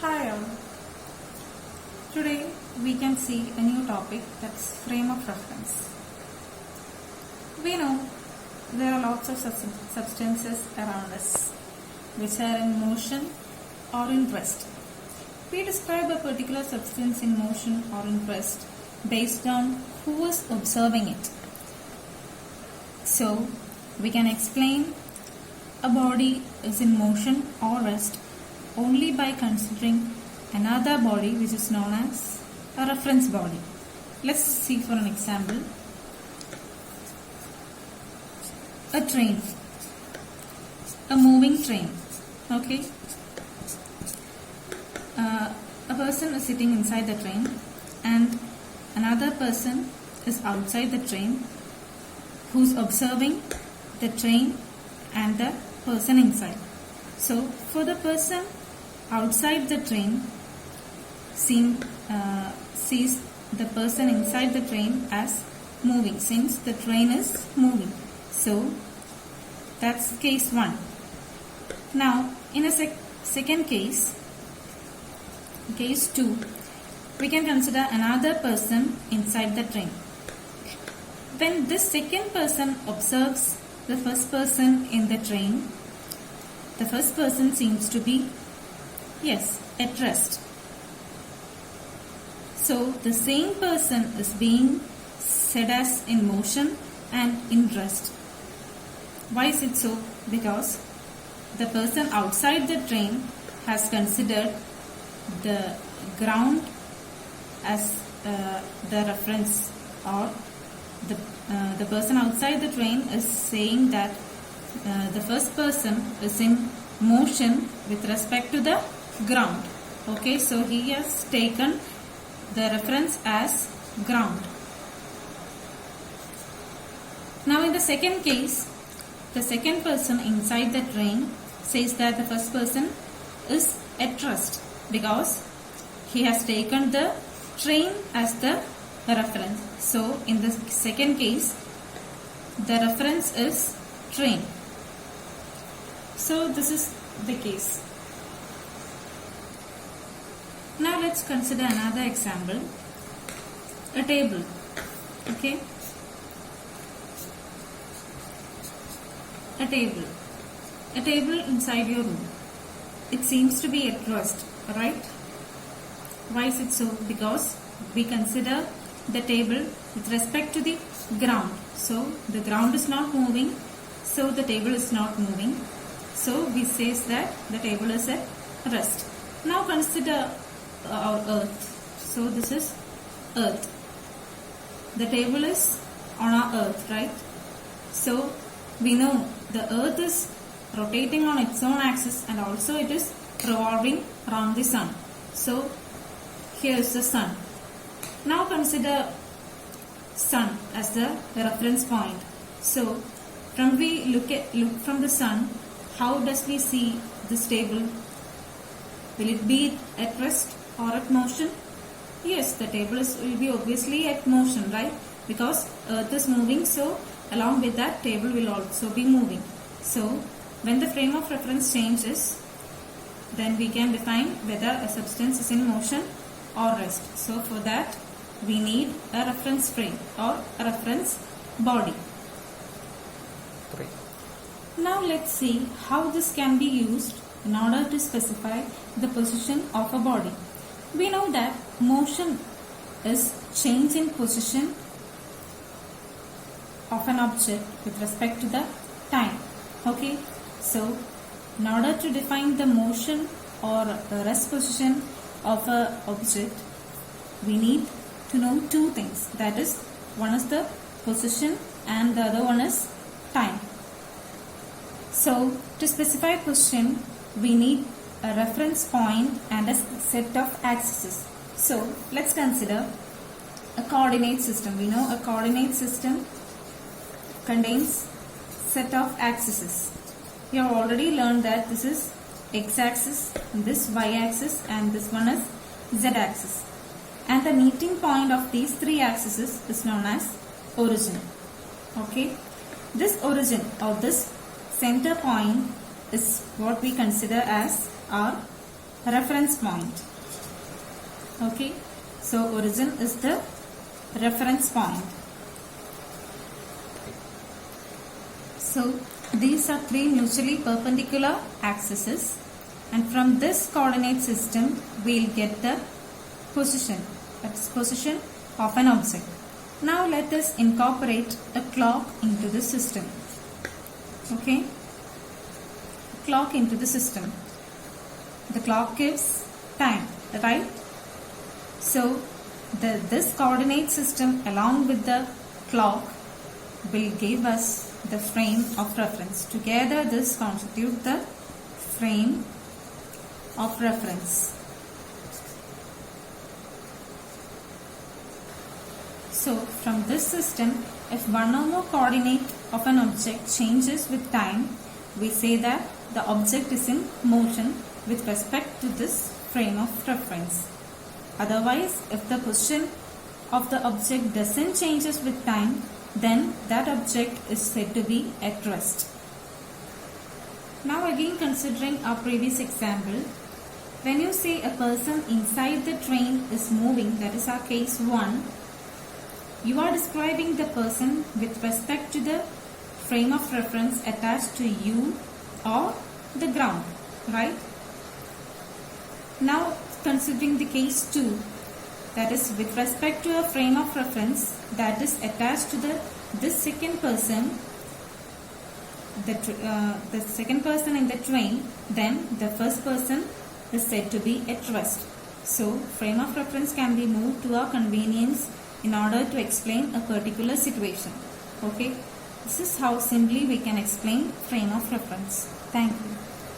Hi all. Today we can see a new topic, that's frame of reference. We know there are lots of substances around us which are in motion or in rest. We describe a particular substance in motion or in rest based on who is observing it. So we can explain a body is in motion or rest only by considering another body which is known as a reference body. Let's see for an example. A train, a moving train. Okay. A person is sitting inside the train and another person is outside the train who's observing the train and the person inside. So for the person outside the train sees the person inside the train as moving, since the train is moving. So that's case 1. Now in a second case, case 2, we can consider another person inside the train. When this second person observes the first person in the train, the first person seems to be, at rest. So the same person is being said as in motion and in rest. Why is it so? Because the person outside the train has considered the ground as the reference, or the person outside the train is saying that the first person is in motion with respect to the ground. Okay, so he has taken the reference as ground. Now in the second case, the second person inside the train says that the first person is at rest because he has taken the train as the reference. So in the second case, the reference is train. So this is the case. Now let's consider another example. A table. Okay. A table. A table inside your room. It seems to be at rest, right? Why is it so? Because we consider the table with respect to the ground. So the ground is not moving, so the table is not moving. So we say that the table is at rest. Now consider our earth. So this is earth. The table is on our earth, right? So we know the earth is rotating on its own axis and also it is revolving around the sun. So here is the sun. Now consider sun as the reference point. So from we look from the sun, how does we see this table? Will it be at rest or at motion? Yes, the table will be obviously at motion, right? Because earth is moving, so along with that table will also be moving. So when the frame of reference changes, then we can define whether a substance is in motion or rest. So for that we need a reference frame or a reference body. Now let's see how this can be used in order to specify the position of a body. We know that motion is change in position of an object with respect to the time. Okay, so in order to define the motion or the rest position of an object, we need to know two things. That is, one is the position and the other one is time. So to specify position, we need a reference point and a set of axes. So let's consider a coordinate system. We know a coordinate system contains set of axes. We have already learned that this is x-axis, this y-axis, and this one is z-axis. And the meeting point of these three axes is known as origin. Okay, this origin or this center point is what we consider as our reference point. Okay, so origin is the reference point. So these are three mutually perpendicular axes, and from this coordinate system we will get the position, that's position of an object. Now let us incorporate a clock into the system. Okay, clock into the system. The clock gives time, right? So this coordinate system along with the clock will give us the frame of reference. Together this constitute the frame of reference. So from this system, if one or more coordinate of an object changes with time, we say that the object is in motion with respect to this frame of reference. Otherwise, if the position of the object doesn't changes with time, then that object is said to be at rest. Now again considering our previous example, when you say a person inside the train is moving, that is our case 1, you are describing the person with respect to the frame of reference attached to you or the ground, right? Now considering the case 2, that is with respect to a frame of reference that is attached to this second person, the second person in the train, then the first person is said to be at rest. So frame of reference can be moved to our convenience in order to explain a particular situation. Okay, this is how simply we can explain frame of reference. Thank you.